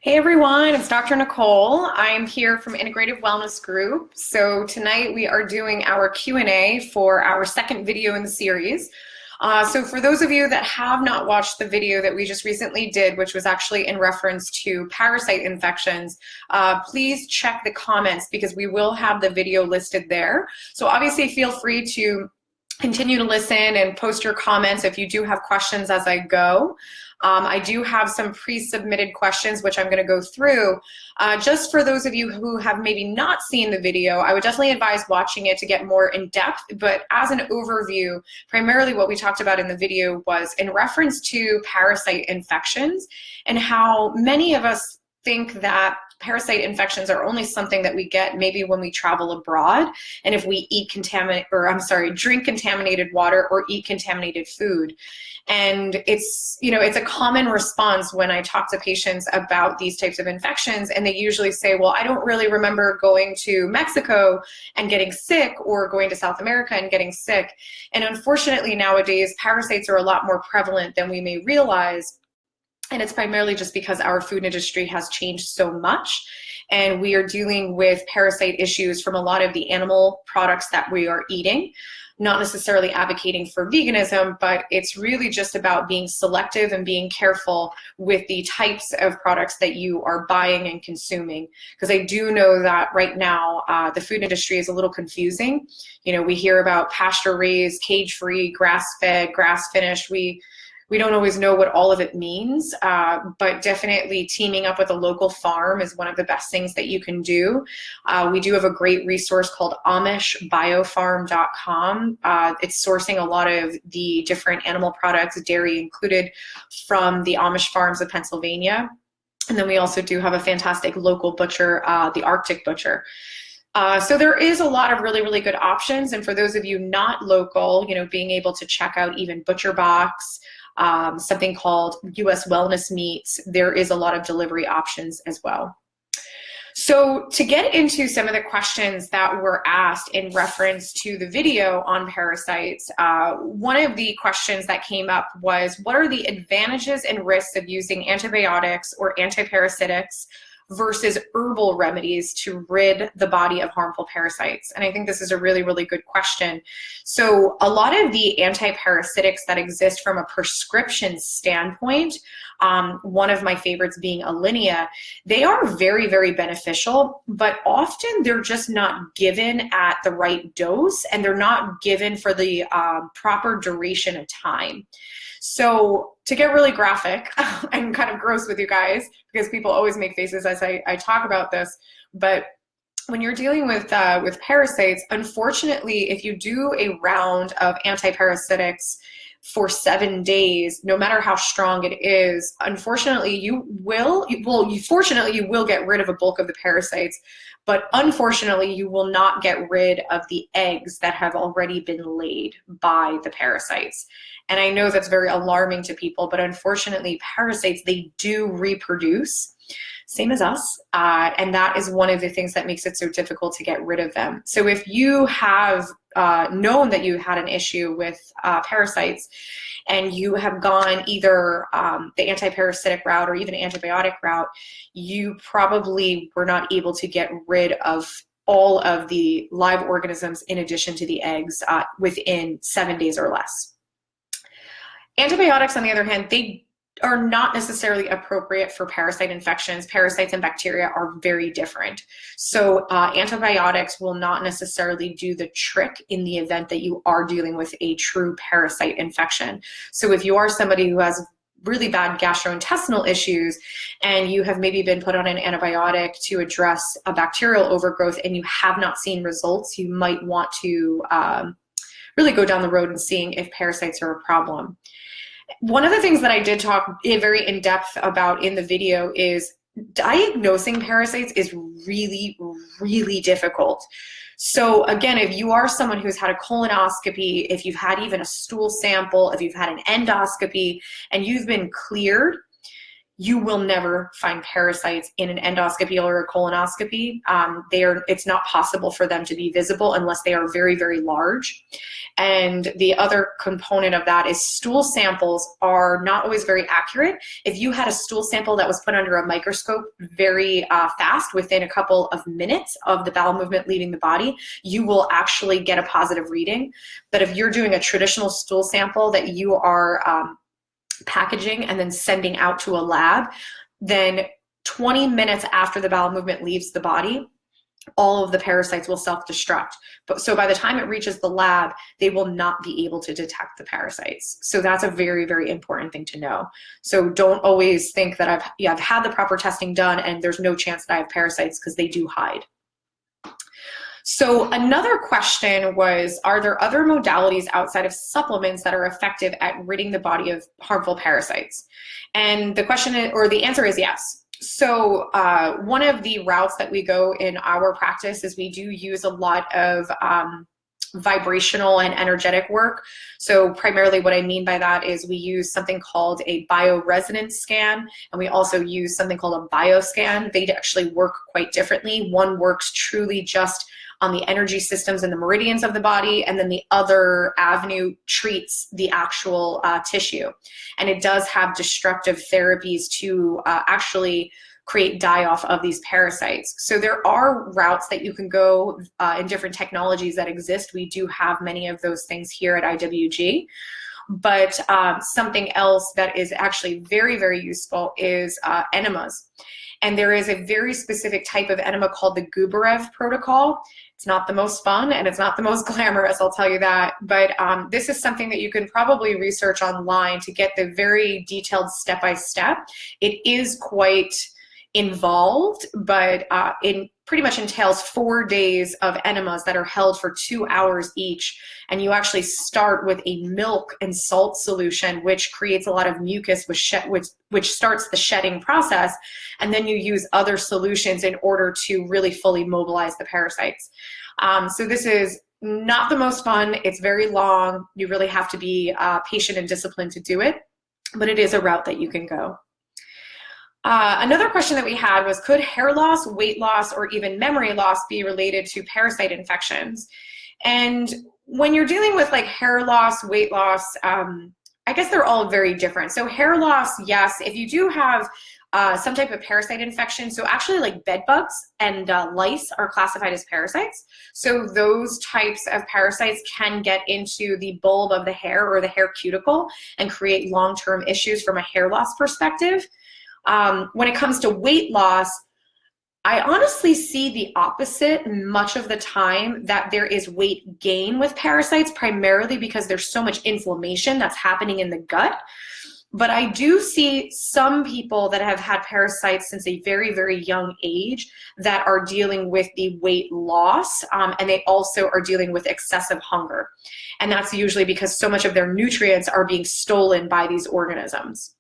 Hey everyone, it's Dr. Nicole. I'm here from Integrative Wellness Group. So tonight we are doing our Q&A for our second video in the series. So for those of you that have not watched the video that we just recently did, which was actually in reference to parasite infections, please check the comments because we will have the video listed there. So obviously feel free to continue to listen and post your comments if you do have questions as I go. I do have some pre-submitted questions which I'm going to go through. Just for those of you who have maybe not seen the video, I would definitely advise watching it to get more in depth, but as an overview, primarily what we talked about in the video was in reference to parasite infections and how many of us think that parasite infections are only something that we get maybe when we travel abroad and if we drink contaminated water or eat contaminated food. And it's a common response when I talk to patients about these types of infections, and they usually say, well, I don't really remember going to Mexico and getting sick or going to South America and getting sick. And unfortunately nowadays, parasites are a lot more prevalent than we may realize. And it's primarily just because our food industry has changed so much, and we are dealing with parasite issues from a lot of the animal products that we are eating. Not necessarily advocating for veganism, but it's really just about being selective and being careful with the types of products that you are buying and consuming. Because I do know that right now the food industry is a little confusing. We hear about pasture-raised, cage-free, grass-fed, grass-finished. We don't always know what all of it means, but definitely teaming up with a local farm is one of the best things that you can do. We do have a great resource called AmishBiofarm.com. It's sourcing a lot of the different animal products, dairy included, from the Amish farms of Pennsylvania. And then we also do have a fantastic local butcher, the Arctic Butcher. So there is a lot of really, really good options. And for those of you not local, being able to check out even ButcherBox, something called US Wellness Meats, there is a lot of delivery options as well. So to get into some of the questions that were asked in reference to the video on parasites, one of the questions that came up was, what are the advantages and risks of using antibiotics or antiparasitics versus herbal remedies to rid the body of harmful parasites? And I think this is a really, really good question. So a lot of the antiparasitics that exist from a prescription standpoint, one of my favorites being Alinea, they are very, very beneficial, but often they're just not given at the right dose, and they're not given for the proper duration of time. So to get really graphic and kind of gross with you guys, because people always make faces as I talk about this, but when you're dealing with parasites, unfortunately, if you do a round of antiparasitics for 7 days, no matter how strong it is, unfortunately, you will get rid of a bulk of the parasites, but unfortunately, you will not get rid of the eggs that have already been laid by the parasites. And I know that's very alarming to people, but unfortunately, parasites, they do reproduce, same as us, and that is one of the things that makes it so difficult to get rid of them. So if you have known that you had an issue with parasites, and you have gone either the antiparasitic route or even antibiotic route, you probably were not able to get rid of all of the live organisms in addition to the eggs within 7 days or less. Antibiotics, on the other hand, they are not necessarily appropriate for parasite infections. Parasites and bacteria are very different. So antibiotics will not necessarily do the trick in the event that you are dealing with a true parasite infection. So if you are somebody who has really bad gastrointestinal issues and you have maybe been put on an antibiotic to address a bacterial overgrowth and you have not seen results, you might want to really go down the road and seeing if parasites are a problem. One of the things that I did talk very in depth about in the video is diagnosing parasites is really, really difficult. So again, if you are someone who's had a colonoscopy, if you've had even a stool sample, if you've had an endoscopy and you've been cleared, you will never find parasites in an endoscopy or a colonoscopy. It's not possible for them to be visible unless they are very, very large. And the other component of that is stool samples are not always very accurate. If you had a stool sample that was put under a microscope very fast, within a couple of minutes of the bowel movement leaving the body, you will actually get a positive reading. But if you're doing a traditional stool sample that you are packaging and then sending out to a lab, then 20 minutes after the bowel movement leaves the body, all of the parasites will self-destruct. So by the time it reaches the lab, they will not be able to detect the parasites. So that's a very, very important thing to know. So don't always think that I've had the proper testing done and there's no chance that I have parasites, because they do hide. So another question was, are there other modalities outside of supplements that are effective at ridding the body of harmful parasites? And the question is, or the answer is yes. So one of the routes that we go in our practice is we do use a lot of vibrational and energetic work. So primarily what I mean by that is we use something called a bioresonance scan, and we also use something called a bioscan. They actually work quite differently. One works truly just on the energy systems and the meridians of the body, and then the other avenue treats the actual tissue. And it does have destructive therapies to actually create die-off of these parasites. So there are routes that you can go in different technologies that exist. We do have many of those things here at IWG. But something else that is actually very, very useful is enemas. And there is a very specific type of enema called the Gubarev protocol. It's not the most fun and it's not the most glamorous, I'll tell you that. But this is something that you can probably research online to get the very detailed step-by-step. It is quite involved, but it pretty much entails 4 days of enemas that are held for 2 hours each. And you actually start with a milk and salt solution, which creates a lot of mucus, which starts the shedding process. And then you use other solutions in order to really fully mobilize the parasites. So this is not the most fun. It's very long. You really have to be patient and disciplined to do it, but it is a route that you can go. Another question that we had was, could hair loss, weight loss, or even memory loss be related to parasite infections? And when you're dealing with like hair loss, weight loss, I guess they're all very different. So hair loss, yes, if you do have some type of parasite infection, so actually like bed bugs and lice are classified as parasites. So those types of parasites can get into the bulb of the hair or the hair cuticle and create long-term issues from a hair loss perspective. When it comes to weight loss, I honestly see the opposite much of the time, that there is weight gain with parasites, primarily because there's so much inflammation that's happening in the gut. But I do see some people that have had parasites since a very, very young age that are dealing with the weight loss, and they also are dealing with excessive hunger. And that's usually because so much of their nutrients are being stolen by these organisms.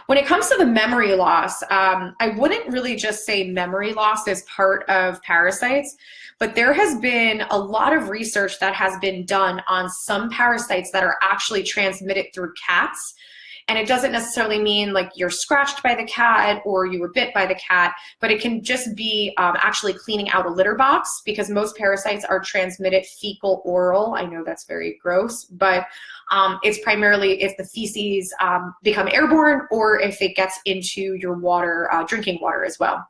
When it comes to the memory loss, I wouldn't really just say memory loss is part of parasites, but there has been a lot of research that has been done on some parasites that are actually transmitted through cats. And it doesn't necessarily mean like you're scratched by the cat or you were bit by the cat, but it can just be actually cleaning out a litter box, because most parasites are transmitted fecal oral. I know that's very gross, but it's primarily if the feces become airborne or if it gets into your water, drinking water as well.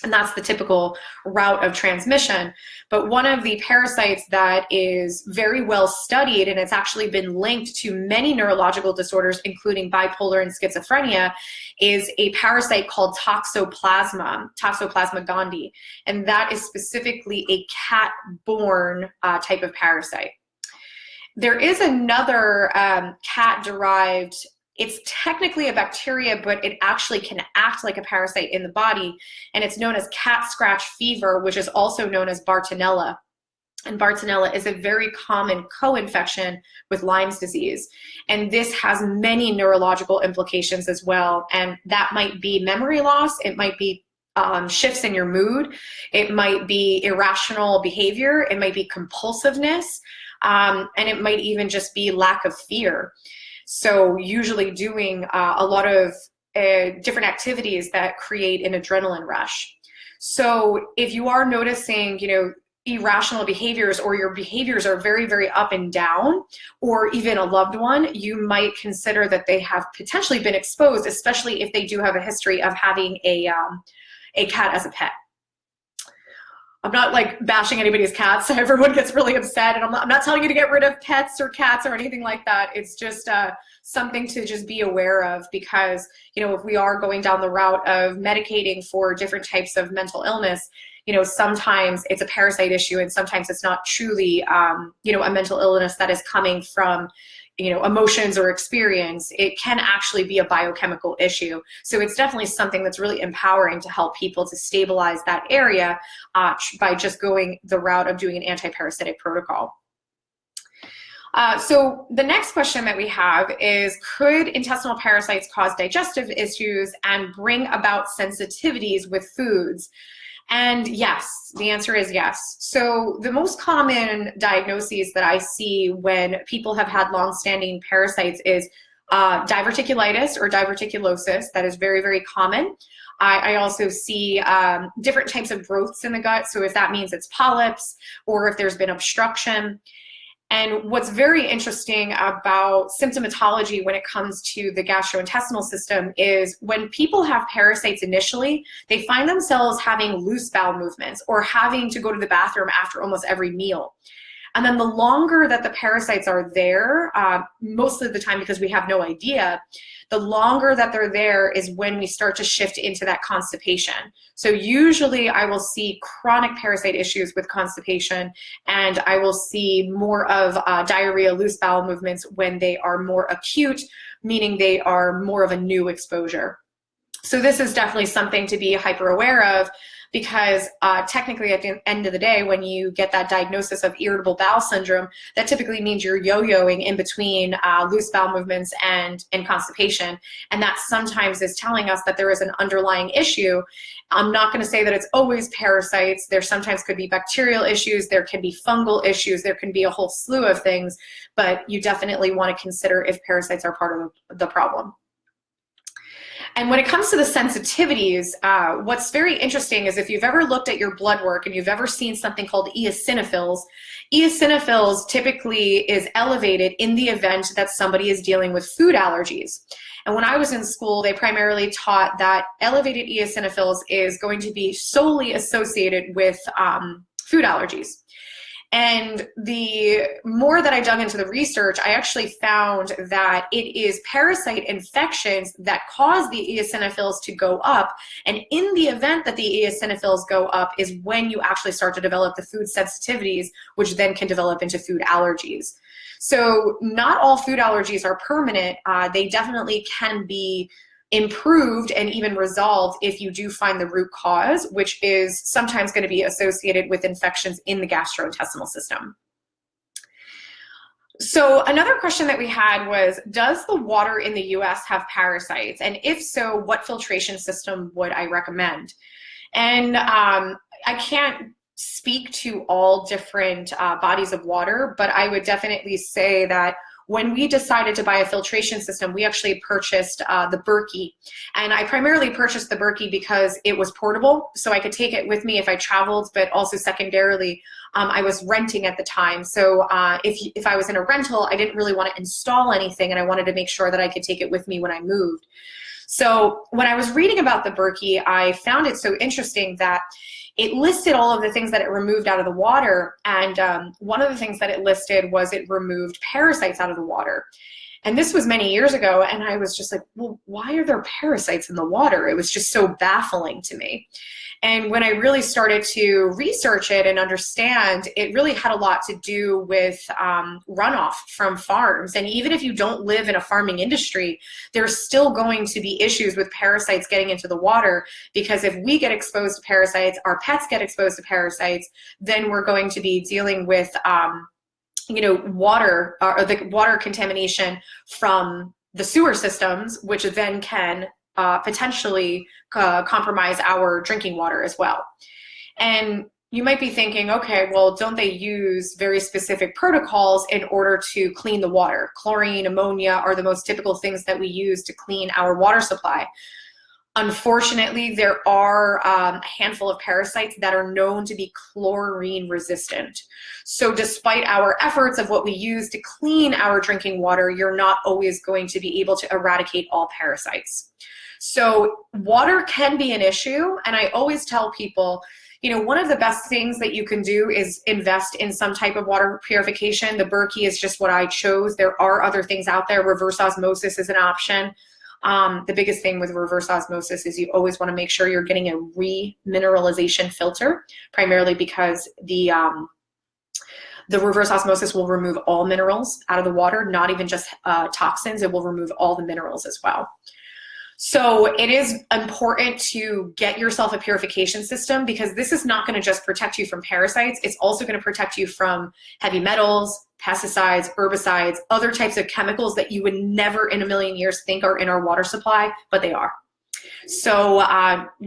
And that's the typical route of transmission. But one of the parasites that is very well studied, and it's actually been linked to many neurological disorders, including bipolar and schizophrenia, is a parasite called Toxoplasma gondii. And that is specifically a cat-borne type of parasite. There is another cat-derived, it's technically a bacteria, but it actually can act like a parasite in the body, and it's known as cat scratch fever, which is also known as Bartonella. And Bartonella is a very common co-infection with Lyme's disease. And this has many neurological implications as well. And that might be memory loss, it might be shifts in your mood, it might be irrational behavior, it might be compulsiveness, and it might even just be lack of fear. So usually doing a lot of different activities that create an adrenaline rush. So if you are noticing, irrational behaviors, or your behaviors are very, very up and down, or even a loved one, you might consider that they have potentially been exposed, especially if they do have a history of having a cat as a pet. I'm not like bashing anybody's cats. Everyone gets really upset, and I'm not telling you to get rid of pets or cats or anything like that. It's just something to just be aware of, because, if we are going down the route of medicating for different types of mental illness, sometimes it's a parasite issue, and sometimes it's not truly, a mental illness that is coming from, emotions or experience. It can actually be a biochemical issue. So it's definitely something that's really empowering to help people to stabilize that area by just going the route of doing an anti-parasitic protocol. So the next question that we have is, could intestinal parasites cause digestive issues and bring about sensitivities with foods? And yes, the answer is yes. So the most common diagnoses that I see when people have had long-standing parasites is diverticulitis or diverticulosis. That is very, very common. I also see different types of growths in the gut. So if that means it's polyps, or if there's been obstruction. And what's very interesting about symptomatology when it comes to the gastrointestinal system is, when people have parasites initially, they find themselves having loose bowel movements, or having to go to the bathroom after almost every meal. And then the longer that the parasites are there, most of the time, because we have no idea, the longer that they're there is when we start to shift into that constipation. So usually I will see chronic parasite issues with constipation, and I will see more of diarrhea, loose bowel movements when they are more acute, meaning they are more of a new exposure. So this is definitely something to be hyper aware of, because technically at the end of the day, when you get that diagnosis of irritable bowel syndrome, that typically means you're yo-yoing in between loose bowel movements and constipation. And that sometimes is telling us that there is an underlying issue. I'm not going to say that it's always parasites. There sometimes could be bacterial issues. There can be fungal issues. There can be a whole slew of things, but you definitely want to consider if parasites are part of the problem. And when it comes to the sensitivities, what's very interesting is, if you've ever looked at your blood work and you've ever seen something called eosinophils, eosinophils typically is elevated in the event that somebody is dealing with food allergies. And when I was in school, they primarily taught that elevated eosinophils is going to be solely associated with food allergies. And the more that I dug into the research, I actually found that it is parasite infections that cause the eosinophils to go up. And in the event that the eosinophils go up is when you actually start to develop the food sensitivities, which then can develop into food allergies. So not all food allergies are permanent. They definitely can be improved and even resolved if you do find the root cause, which is sometimes going to be associated with infections in the gastrointestinal system. So another question that we had was, does the water in the US have parasites? And if so, what filtration system would I recommend? And I can't speak to all different bodies of water, but I would definitely say that when we decided to buy a filtration system, we actually purchased the Berkey. And I primarily purchased the Berkey because it was portable, so I could take it with me if I traveled, but also secondarily, I was renting at the time. So if I was in a rental, I didn't really want to install anything, and I wanted to make sure that I could take it with me when I moved. So when I was reading about the Berkey, I found it so interesting that it listed all of the things that it removed out of the water, and one of the things that it listed was it removed parasites out of the water. And this was many years ago, and I was just like, well, why are there parasites in the water? It was just so baffling to me. And when I really started to research it and understand, it really had a lot to do with runoff from farms. And even if you don't live in a farming industry, there's still going to be issues with parasites getting into the water, because if we get exposed to parasites, our pets get exposed to parasites, then we're going to be dealing with water, or the water contamination from the sewer systems, which then can potentially compromise our drinking water as well. And you might be thinking, okay, well, don't they use very specific protocols in order to clean the water? Chlorine, ammonia are the most typical things that we use to clean our water supply. Unfortunately, there are a handful of parasites that are known to be chlorine resistant. So despite our efforts of what we use to clean our drinking water, you're not always going to be able to eradicate all parasites. So water can be an issue, and I always tell people, you know, one of the best things that you can do is invest in some type of water purification. The Berkey is just what I chose. There are other things out there. Reverse osmosis is an option. The biggest thing with reverse osmosis is you always want to make sure you're getting a remineralization filter, primarily because the reverse osmosis will remove all minerals out of the water, not even just toxins. It will remove all the minerals as well. So it is important to get yourself a purification system, because this is not going to just protect you from parasites. It's also going to protect you from heavy metals, pesticides, herbicides, other types of chemicals that you would never in a million years think are in our water supply, but they are. So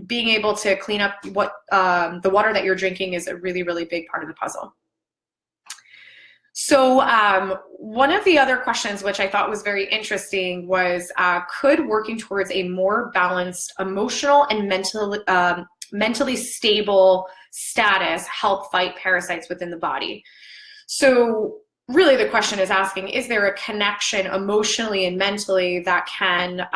being able to clean up what the water that you're drinking is a really, really big part of the puzzle. So one of the other questions, which I thought was very interesting, was could working towards a more balanced emotional and mentally stable status help fight parasites within the body? So really the question is asking, is there a connection emotionally and mentally that can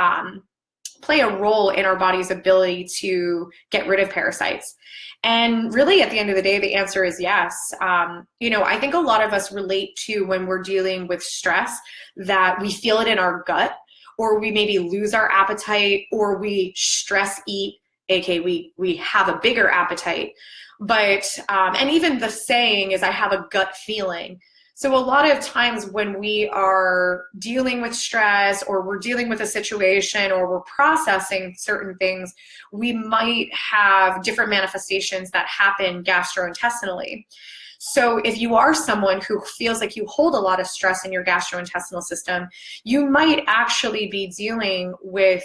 play a role in our body's ability to get rid of parasites? And really, at the end of the day, the answer is yes. You know, I think a lot of us relate to when we're dealing with stress that we feel it in our gut, or we maybe lose our appetite, or we stress eat, aka we have a bigger appetite. But, and even the saying is, I have a gut feeling. So a lot of times when we are dealing with stress, or we're dealing with a situation, or we're processing certain things, we might have different manifestations that happen gastrointestinally. So if you are someone who feels like you hold a lot of stress in your gastrointestinal system, you might actually be dealing with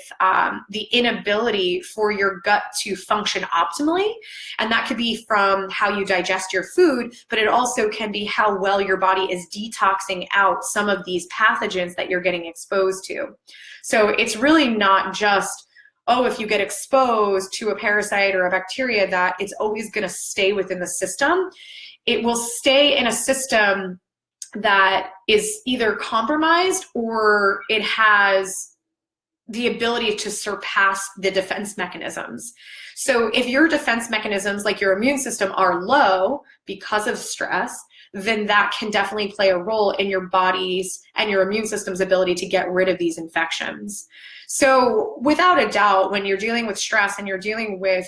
the inability for your gut to function optimally. And that could be from how you digest your food, but it also can be how well your body is detoxing out some of these pathogens that you're getting exposed to. So it's really not just, oh, if you get exposed to a parasite or a bacteria, that it's always going to stay within the system. It will stay in a system that is either compromised, or it has the ability to surpass the defense mechanisms. So if your defense mechanisms, like your immune system, are low because of stress, then that can definitely play a role in your body's and your immune system's ability to get rid of these infections. So without a doubt, when you're dealing with stress and you're dealing with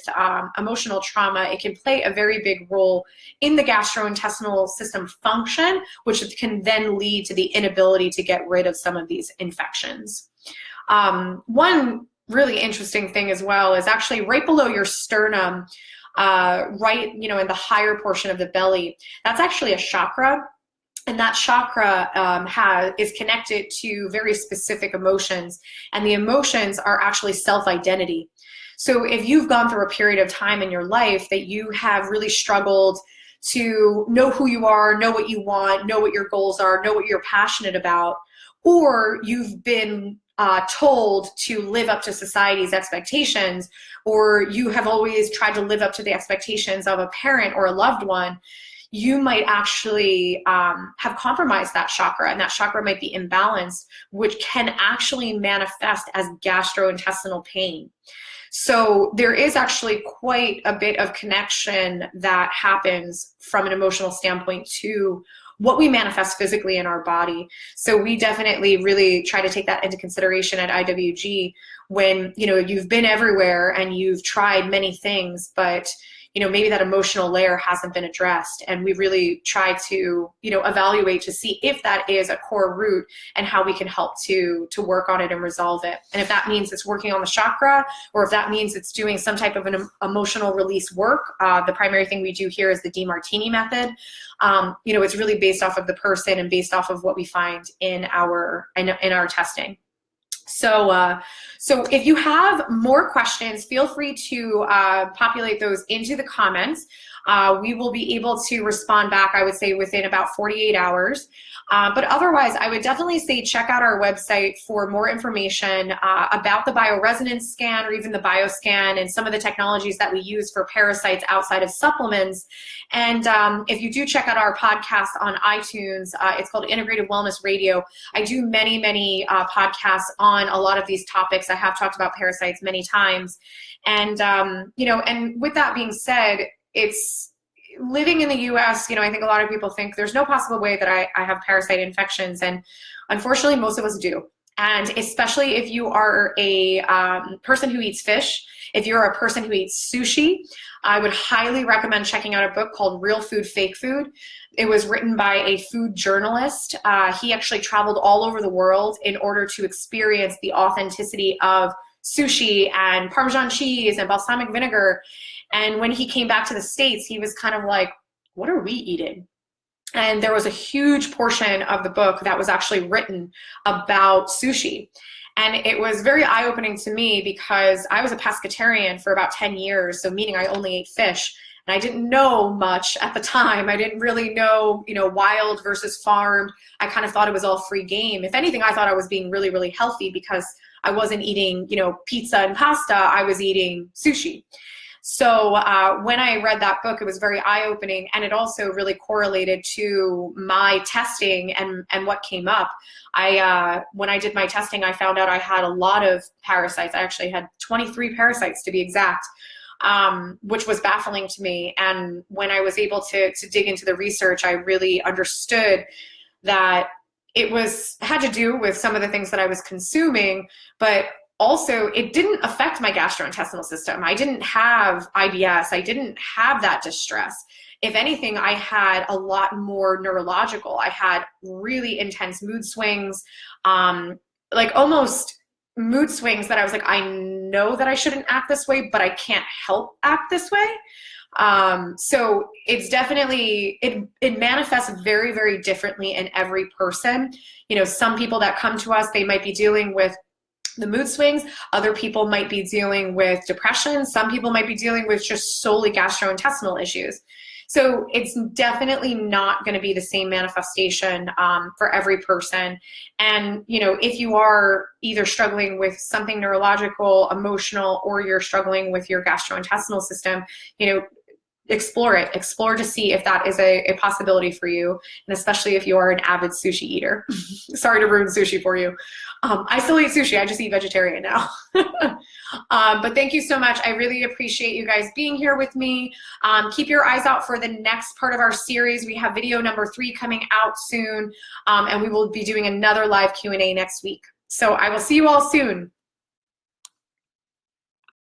emotional trauma, it can play a very big role in the gastrointestinal system function, which can then lead to the inability to get rid of some of these infections. One really interesting thing as well is actually right below your sternum, right, you know, in the higher portion of the belly, that's actually a chakra. And that chakra is connected to very specific emotions, and the emotions are actually self-identity. So if you've gone through a period of time in your life that you have really struggled to know who you are, know what you want, know what your goals are, know what you're passionate about, or you've been told to live up to society's expectations, or you have always tried to live up to the expectations of a parent or a loved one, you might actually have compromised that chakra, and that chakra might be imbalanced, which can actually manifest as gastrointestinal pain. So there is actually quite a bit of connection that happens from an emotional standpoint to what we manifest physically in our body. So we definitely really try to take that into consideration at IWG when, you know, you've been everywhere and you've tried many things, but you know, maybe that emotional layer hasn't been addressed, and we really try to, you know, evaluate to see if that is a core root and how we can help to work on it and resolve it. And if that means it's working on the chakra, or if that means it's doing some type of an emotional release work, the primary thing we do here is the DeMartini method. You know, it's really based off of the person and based off of what we find in our testing. So if you have more questions, feel free to populate those into the comments. We will be able to respond back, I would say, within about 48 hours. But otherwise, I would definitely say check out our website for more information about the bioresonance scan or even the bioscan and some of the technologies that we use for parasites outside of supplements. And if you do check out our podcast on iTunes, it's called Integrative Wellness Radio. I do many podcasts on a lot of these topics. I have talked about parasites many times. And, and with that being said, it's living in the US, I think a lot of people think there's no possible way that I have parasite infections. And unfortunately, most of us do. And especially if you are a person who eats fish, if you're a person who eats sushi, I would highly recommend checking out a book called Real Food, Fake Food. It was written by a food journalist. He actually traveled all over the world in order to experience the authenticity of sushi and Parmesan cheese and balsamic vinegar. And when he came back to the States, he was kind of like, what are we eating? And there was a huge portion of the book that was actually written about sushi. And it was very eye-opening to me because I was a pescatarian for about 10 years, so meaning I only ate fish. And I didn't know much at the time. I didn't really know, wild versus farmed. I kind of thought it was all free game. If anything, I thought I was being really healthy because I wasn't eating, pizza and pasta. I was eating sushi. So when I read that book, it was very eye-opening, and it also really correlated to my testing and what came up. When I did my testing, I found out I had a lot of parasites. I actually had 23 parasites to be exact, which was baffling to me. And when I was able to dig into the research, I really understood that it had to do with some of the things that I was consuming, but also, it didn't affect my gastrointestinal system. I didn't have IBS. I didn't have that distress. If anything, I had a lot more neurological. I had really intense mood swings, like almost mood swings that I was like, I know that I shouldn't act this way, but I can't help act this way. So it's definitely, it manifests very differently in every person. Some people that come to us, they might be dealing with the mood swings. Other people might be dealing with depression. Some people might be dealing with just solely gastrointestinal issues. So it's definitely not going to be the same manifestation for every person. And, if you are either struggling with something neurological, emotional, or you're struggling with your gastrointestinal system, explore it. Explore to see if that is a possibility for you, and especially if you are an avid sushi eater. Sorry to ruin sushi for you. I still eat sushi. I just eat vegetarian now. But thank you so much. I really appreciate you guys being here with me. Keep your eyes out for the next part of our series. We have video number 3 coming out soon, and we will be doing another live Q&A next week. So I will see you all soon.